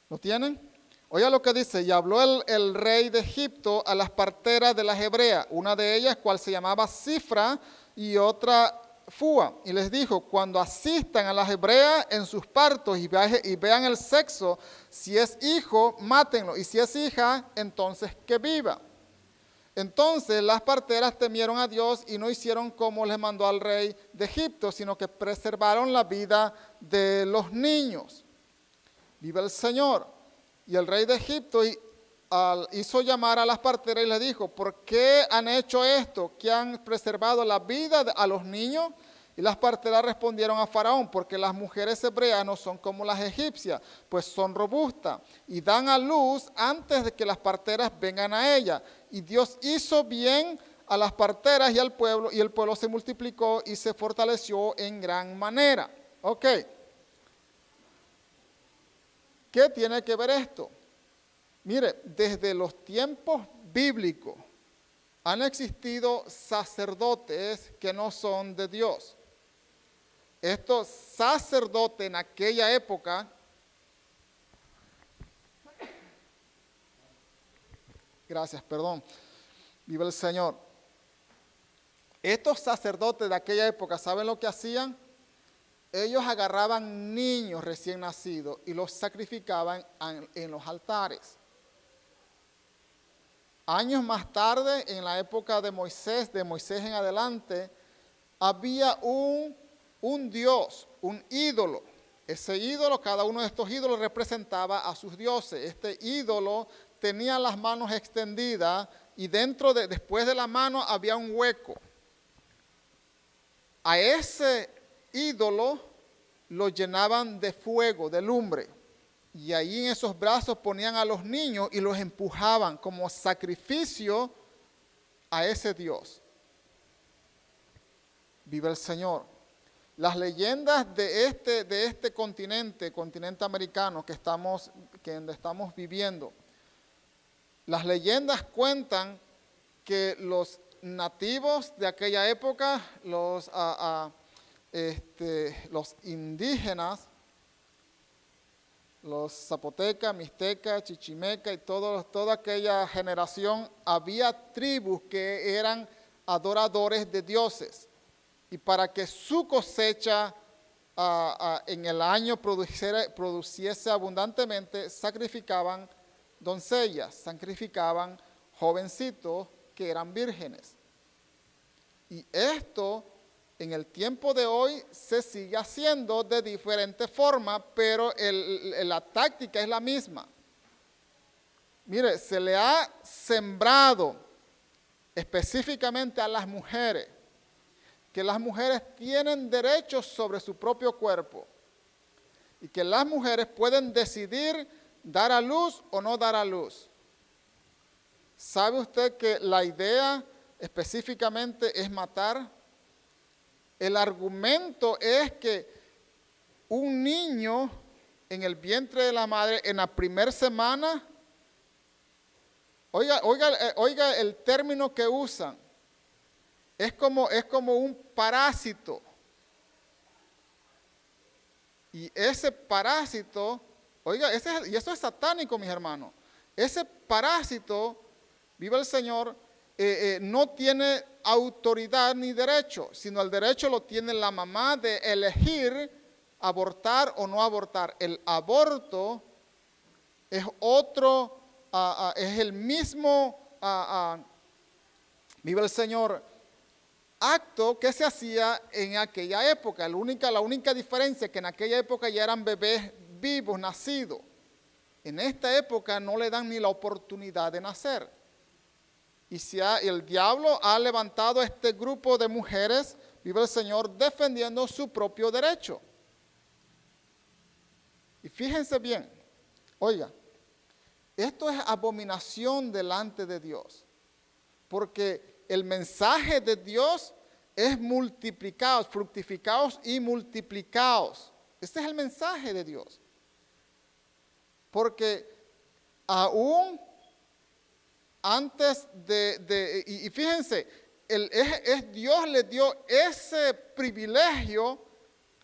Speaker 1: ¿Lo tienen? Oiga lo que dice: y habló el rey de Egipto a las parteras de las hebreas, una de ellas cual se llamaba Cifra y otra Fua, y les dijo: cuando asistan a las hebreas en sus partos y vean el sexo, si es hijo, mátenlo, y si es hija, entonces que viva. Entonces las parteras temieron a Dios y no hicieron como les mandó al rey de Egipto, sino que preservaron la vida de los niños. Vive el Señor. Y el rey de Egipto hizo llamar a las parteras y les dijo: ¿por qué han hecho esto? ¿Que han preservado la vida a los niños? Y las parteras respondieron a Faraón: porque las mujeres hebreas no son como las egipcias, pues son robustas y dan a luz antes de que las parteras vengan a ella. Y Dios hizo bien a las parteras y al pueblo, y el pueblo se multiplicó y se fortaleció en gran manera. Ok. ¿Qué tiene que ver esto? Mire, desde los tiempos bíblicos han existido sacerdotes que no son de Dios. Estos sacerdotes en aquella época vive el Señor. Estos sacerdotes de aquella época, ¿saben lo que hacían? Ellos agarraban niños recién nacidos y los sacrificaban en los altares. Años más tarde, en la época de Moisés en adelante, había un dios, un ídolo. Ese ídolo, cada uno de estos ídolos representaba a sus dioses. Este ídolo tenía las manos extendidas y después de la mano había un hueco. A ese ídolo lo llenaban de fuego, de lumbre. Y ahí en esos brazos ponían a los niños y los empujaban como sacrificio a ese Dios. Vive el Señor. Las leyendas de este continente americano donde estamos viviendo, las leyendas cuentan que los nativos de aquella época, los indígenas, los zapotecas, mixtecas, chichimeca y toda aquella generación, había tribus que eran adoradores de dioses. Y para que su cosecha en el año produciese abundantemente, sacrificaban doncellas, sacrificaban jovencitos que eran vírgenes. Y esto en el tiempo de hoy se sigue haciendo de diferente forma, pero la táctica es la misma. mire, se le ha sembrado específicamente a las mujeres, que las mujeres tienen derechos sobre su propio cuerpo y que las mujeres pueden decidir dar a luz o no dar a luz. ¿Sabe usted que la idea específicamente es matar? El argumento es que un niño en el vientre de la madre en la primera semana, oiga el término que usan, es como un parásito. Y ese parásito, y eso es satánico, mis hermanos. Ese parásito, viva el Señor, no tiene autoridad ni derecho, sino el derecho lo tiene la mamá de elegir abortar o no abortar. El aborto es es el mismo, viva el Señor, acto que se hacía en aquella época. La única diferencia es que en aquella época ya eran bebés vivos, nacidos. En esta época no le dan ni la oportunidad de nacer. Y si el diablo ha levantado a este grupo de mujeres, viva el Señor, defendiendo su propio derecho. Y fíjense bien, oiga, esto es abominación delante de Dios, porque el mensaje de Dios es multiplicados, fructificados y multiplicados. Este es el mensaje de Dios. Porque aún antes y fíjense, Dios le dio ese privilegio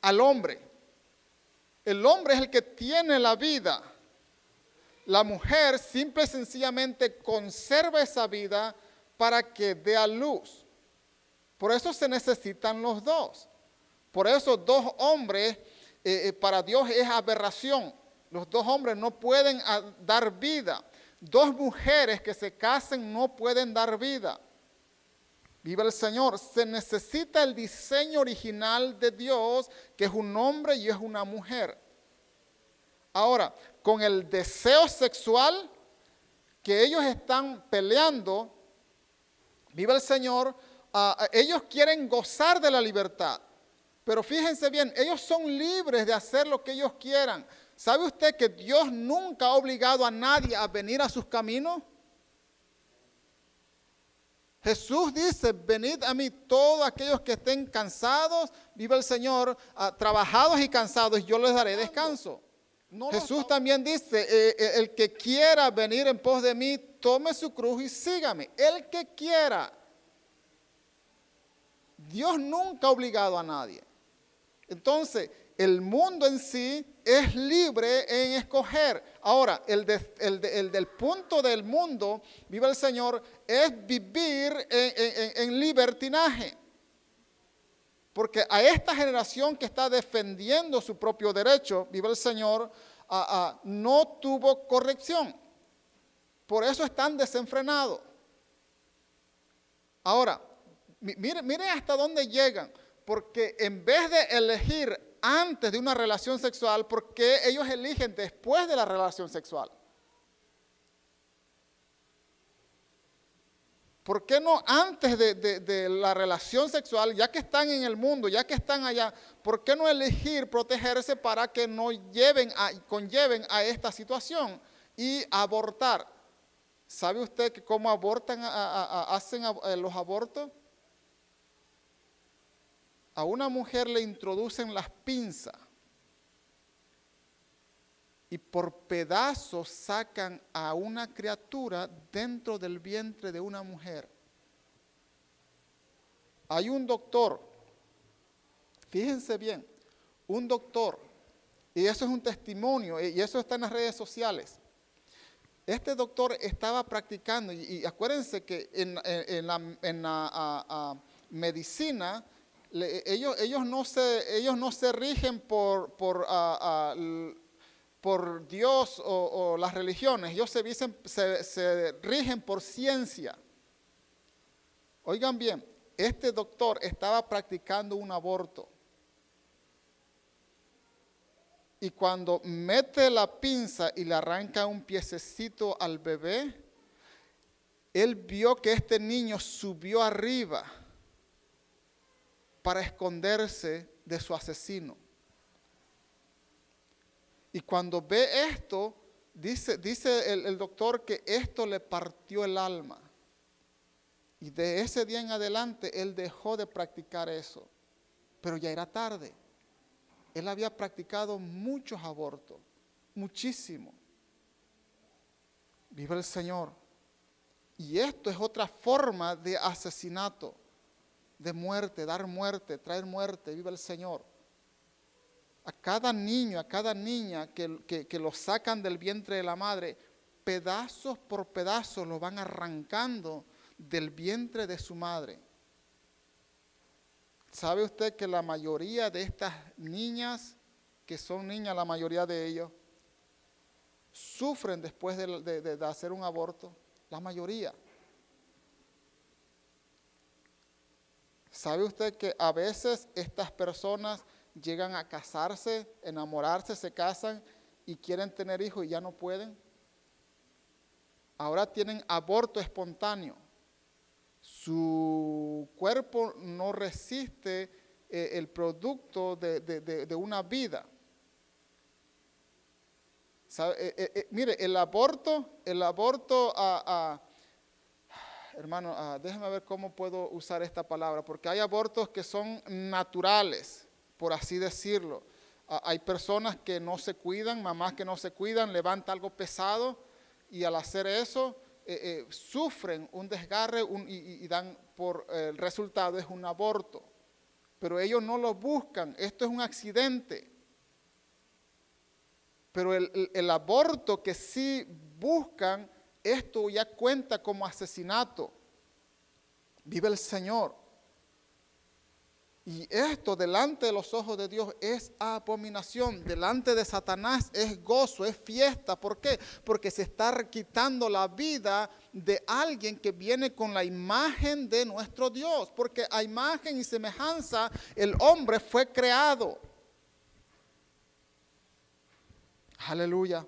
Speaker 1: al hombre. El hombre es el que tiene la vida. La mujer simple y sencillamente conserva esa vida para que dé a luz. Por eso se necesitan los dos. Por eso dos hombres, para Dios es aberración. Los dos hombres no pueden dar vida. Dos mujeres que se casen no pueden dar vida. Viva el Señor. Se necesita el diseño original de Dios, que es un hombre y es una mujer. Ahora, con el deseo sexual que ellos están peleando, viva el Señor, ellos quieren gozar de la libertad. Pero fíjense bien, ellos son libres de hacer lo que ellos quieran. ¿Sabe usted que Dios nunca ha obligado a nadie a venir a sus caminos? Jesús dice, venid a mí todos aquellos que estén cansados, viva el Señor, trabajados y cansados, y yo les daré descanso. Jesús también dice, el que quiera venir en pos de mí, tome su cruz y sígame. El que quiera. Dios nunca ha obligado a nadie. Entonces, el mundo en sí es libre en escoger. Ahora, el del punto del mundo, viva el Señor, es vivir en libertinaje. Porque a esta generación que está defendiendo su propio derecho, viva el Señor, no tuvo corrección. Por eso están desenfrenados. Ahora, miren hasta dónde llegan. Porque en vez de elegir antes de una relación sexual, ¿por qué ellos eligen después de la relación sexual? ¿Por qué no antes de la relación sexual, ya que están en el mundo, ya que están allá, por qué no elegir protegerse para que no conlleven a esta situación y abortar? ¿Sabe usted que cómo hacen los abortos? A una mujer le introducen las pinzas y por pedazos sacan a una criatura dentro del vientre de una mujer. Hay un doctor, fíjense bien, un doctor, y eso es un testimonio, y eso está en las redes sociales. Este doctor estaba practicando, y acuérdense que en la medicina, ellos no se rigen por Dios o las religiones, ellos se rigen por ciencia. Oigan bien, este doctor estaba practicando un aborto. y cuando mete la pinza y le arranca un piececito al bebé, él vio que este niño subió arriba para esconderse de su asesino. Y cuando ve esto, dice el doctor que esto le partió el alma. Y de ese día en adelante él dejó de practicar eso. Pero ya era tarde. Él había practicado muchos abortos, muchísimo. Viva el Señor. Y esto es otra forma de asesinato, de muerte, dar muerte, traer muerte. Viva el Señor. A cada niño, a cada niña que lo sacan del vientre de la madre, pedazos por pedazos lo van arrancando del vientre de su madre. ¿Sabe usted que la mayoría de estas niñas, que son niñas, la mayoría de ellos, sufren después de hacer un aborto? La mayoría. ¿Sabe usted que a veces estas personas llegan a casarse, enamorarse, se casan y quieren tener hijos y ya no pueden? Ahora tienen aborto espontáneo. Su cuerpo no resiste el producto de una vida. Mire, el aborto, hermano, déjeme ver cómo puedo usar esta palabra, porque hay abortos que son naturales, por así decirlo. Hay personas que no se cuidan, mamás que no se cuidan, levantan algo pesado y al hacer eso sufren un desgarre y dan por el resultado es un aborto. Pero ellos no lo buscan, esto es un accidente. Pero el aborto que sí buscan, esto ya cuenta como asesinato. Vive el Señor. Y esto delante de los ojos de Dios es abominación. Delante de Satanás es gozo, es fiesta. ¿Por qué? Porque se está quitando la vida de alguien que viene con la imagen de nuestro Dios. Porque a imagen y semejanza el hombre fue creado. Aleluya.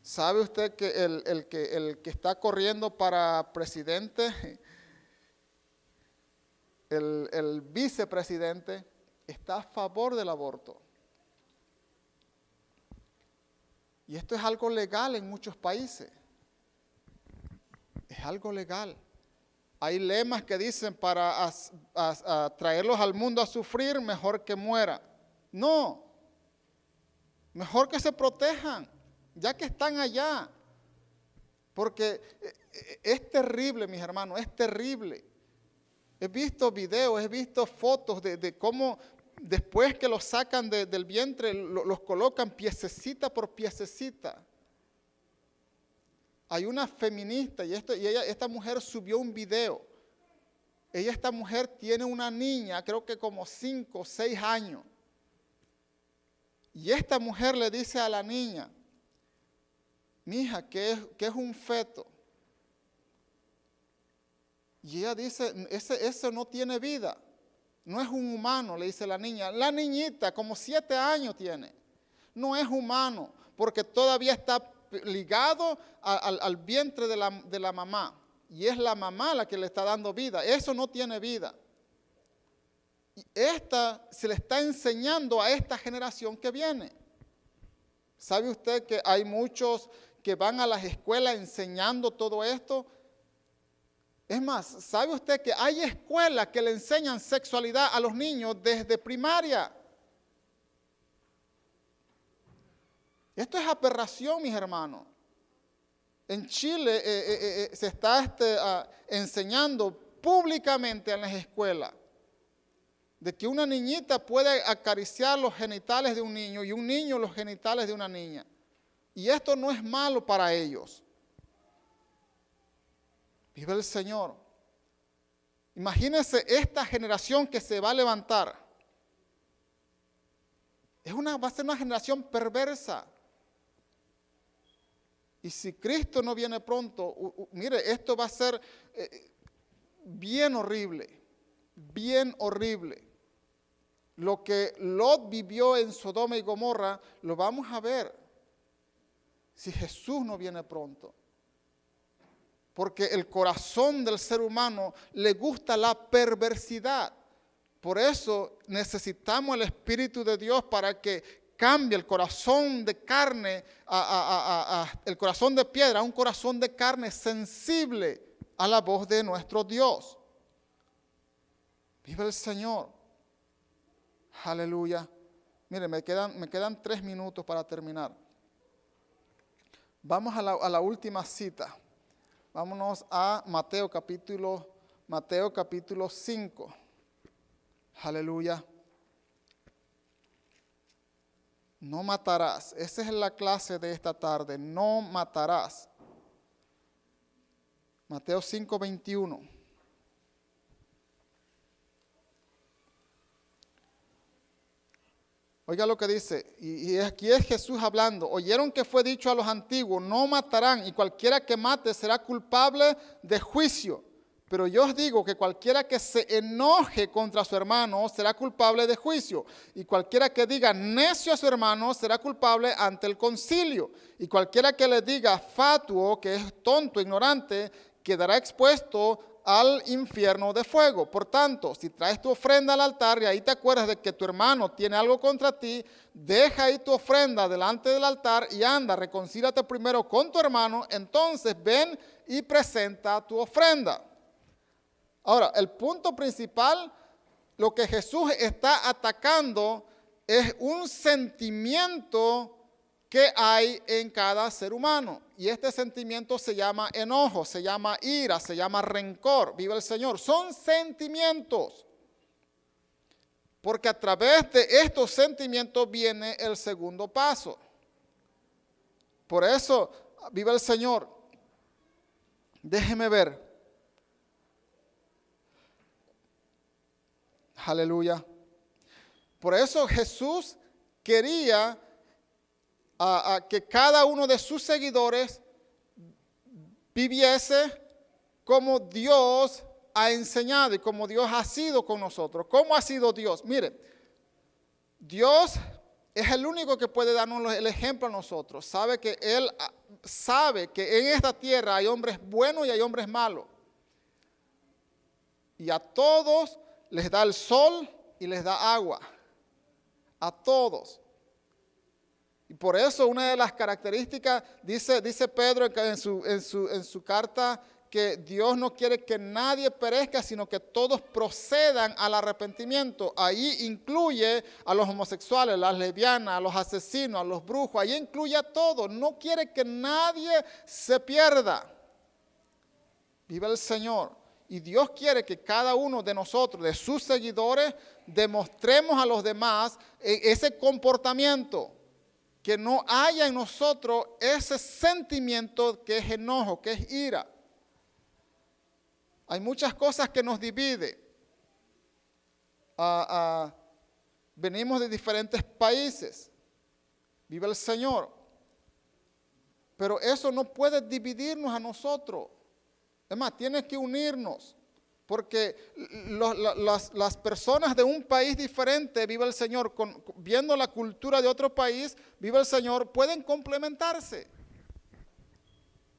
Speaker 1: ¿Sabe usted que el que está corriendo para presidente, el vicepresidente, está a favor del aborto? Y esto es algo legal en muchos países. Es algo legal. Hay lemas que dicen para traerlos al mundo a sufrir, mejor que muera. No, mejor que se protejan, ya que están allá. Porque es terrible, mis hermanos, es terrible. He visto videos, he visto fotos de cómo después que los sacan del vientre, los colocan piececita por piececita. Hay una feminista y esta mujer subió un video. Esta mujer tiene una niña, creo que como 5 o 6 años. Y esta mujer le dice a la niña, mija, ¿qué es un feto? Y ella dice, ese no tiene vida, no es un humano, le dice la niña. La niñita, como 7 años tiene, no es humano, porque todavía está ligado al vientre de la mamá. Y es la mamá la que le está dando vida, eso no tiene vida. Y esta se le está enseñando a esta generación que viene. ¿Sabe usted que hay muchos que van a las escuelas enseñando todo esto? Es más, ¿sabe usted que hay escuelas que le enseñan sexualidad a los niños desde primaria? Esto es aberración, mis hermanos. En Chile se está enseñando públicamente en las escuelas de que una niñita puede acariciar los genitales de un niño y un niño los genitales de una niña. Y esto no es malo para ellos. Vive el Señor. Imagínense esta generación que se va a levantar. Va a ser una generación perversa. Y si Cristo no viene pronto, mire, esto va a ser bien horrible, bien horrible. Lo que Lot vivió en Sodoma y Gomorra, lo vamos a ver si Jesús no viene pronto. Porque el corazón del ser humano le gusta la perversidad. Por eso necesitamos el Espíritu de Dios para que cambie el corazón de carne, el corazón de piedra, a un corazón de carne sensible a la voz de nuestro Dios. Vive el Señor. Aleluya. Mire, me quedan 3 minutos para terminar. Vamos a la última cita. Vámonos a Mateo capítulo 5. Aleluya. No matarás. Esa es la clase de esta tarde. No matarás. Mateo 5:21. Oiga lo que dice, y aquí es Jesús hablando. Oyeron que fue dicho a los antiguos, no matarán, y cualquiera que mate será culpable de juicio. Pero yo os digo que cualquiera que se enoje contra su hermano será culpable de juicio. Y cualquiera que diga necio a su hermano será culpable ante el concilio. Y cualquiera que le diga fatuo, que es tonto, ignorante, quedará expuesto al infierno de fuego. Por tanto, si traes tu ofrenda al altar y ahí te acuerdas de que tu hermano tiene algo contra ti, deja ahí tu ofrenda delante del altar y anda, reconcíliate primero con tu hermano, entonces ven y presenta tu ofrenda. Ahora, el punto principal, lo que Jesús está atacando es un sentimiento que hay en cada ser humano. Y este sentimiento se llama enojo, se llama ira, se llama rencor. Viva el Señor. Son sentimientos. Porque a través de estos sentimientos viene el segundo paso. Por eso, viva el Señor. Déjeme ver. Aleluya. Por eso Jesús quería que cada uno de sus seguidores viviese como Dios ha enseñado y como Dios ha sido con nosotros. ¿Cómo ha sido Dios? Mire, Dios es el único que puede darnos el ejemplo a nosotros. Sabe que Él sabe que en esta tierra hay hombres buenos y hay hombres malos. Y a todos les da el sol y les da agua. A todos. Y por eso una de las características, dice Pedro en su carta, que Dios no quiere que nadie perezca, sino que todos procedan al arrepentimiento. Ahí incluye a los homosexuales, a las lesbianas, a los asesinos, a los brujos, ahí incluye a todos. No quiere que nadie se pierda. Viva el Señor. Y Dios quiere que cada uno de nosotros, de sus seguidores, demostremos a los demás ese comportamiento. Que no haya en nosotros ese sentimiento que es enojo, que es ira. Hay muchas cosas que nos dividen. Venimos de diferentes países. Vive el Señor. Pero eso no puede dividirnos a nosotros. Es más, tiene que unirnos. Porque las personas de un país diferente, vive el Señor, viendo la cultura de otro país, vive el Señor, pueden complementarse.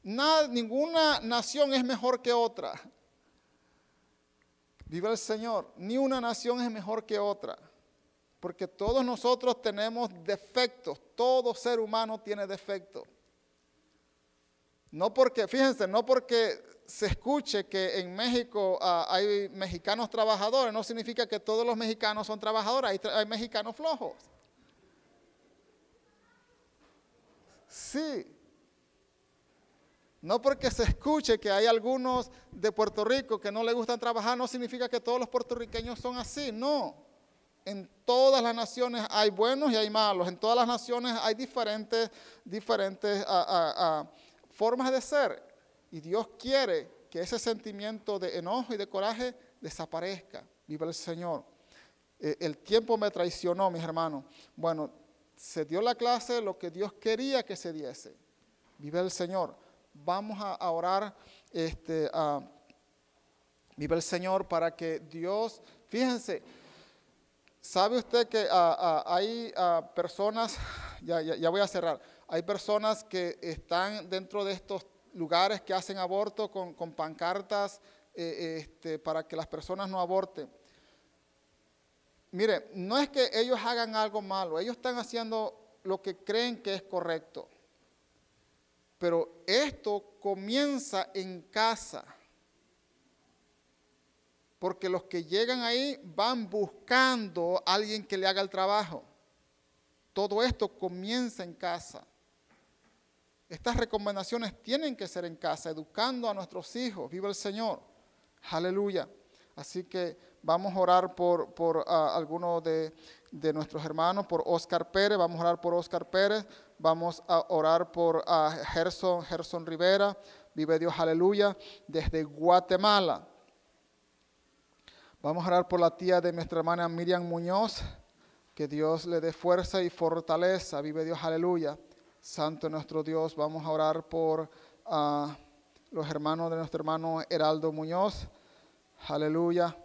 Speaker 1: Ninguna nación es mejor que otra. Vive el Señor, ni una nación es mejor que otra. Porque todos nosotros tenemos defectos, todo ser humano tiene defectos. No porque, fíjense, no porque se escuche que en México hay mexicanos trabajadores, no significa que todos los mexicanos son trabajadores, hay mexicanos flojos. Sí. No porque se escuche que hay algunos de Puerto Rico que no les gustan trabajar, no significa que todos los puertorriqueños son así, no. En todas las naciones hay buenos y hay malos, en todas las naciones hay diferentes formas de ser. Y Dios quiere que ese sentimiento de enojo y de coraje desaparezca. Viva el Señor. El tiempo me traicionó, mis hermanos. Bueno, se dio la clase lo que Dios quería que se diese. Viva el Señor. Vamos a orar. Viva el Señor para que Dios, fíjense, ¿Sabe usted que hay personas, ya voy a cerrar, hay personas que están dentro de estos lugares que hacen aborto con pancartas para que las personas no aborten? Mire, no es que ellos hagan algo malo, ellos están haciendo lo que creen que es correcto. Pero esto comienza en casa. Porque los que llegan ahí van buscando a alguien que le haga el trabajo. Todo esto comienza en casa. Estas recomendaciones tienen que ser en casa, educando a nuestros hijos. ¡Viva el Señor! ¡Aleluya! Así que vamos a orar por algunos de nuestros hermanos, por Oscar Pérez. Vamos a orar por Oscar Pérez. Vamos a orar por Gerson Rivera. Vive Dios, aleluya, desde Guatemala. Vamos a orar por la tía de nuestra hermana Miriam Muñoz, que Dios le dé fuerza y fortaleza. Vive Dios, aleluya. Santo nuestro Dios. Vamos a orar por los hermanos de nuestro hermano Heraldo Muñoz. Aleluya.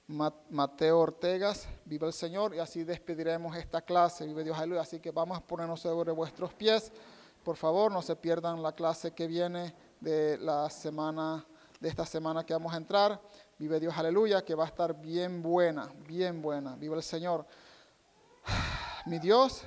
Speaker 1: Mateo Ortegas. Vive el Señor. Y así despediremos esta clase. Vive Dios, aleluya. Así que vamos a ponernos sobre vuestros pies. Por favor, no se pierdan la clase que viene de esta semana que vamos a entrar. Vive Dios, aleluya, que va a estar bien buena, bien buena. Viva el Señor. Mi Dios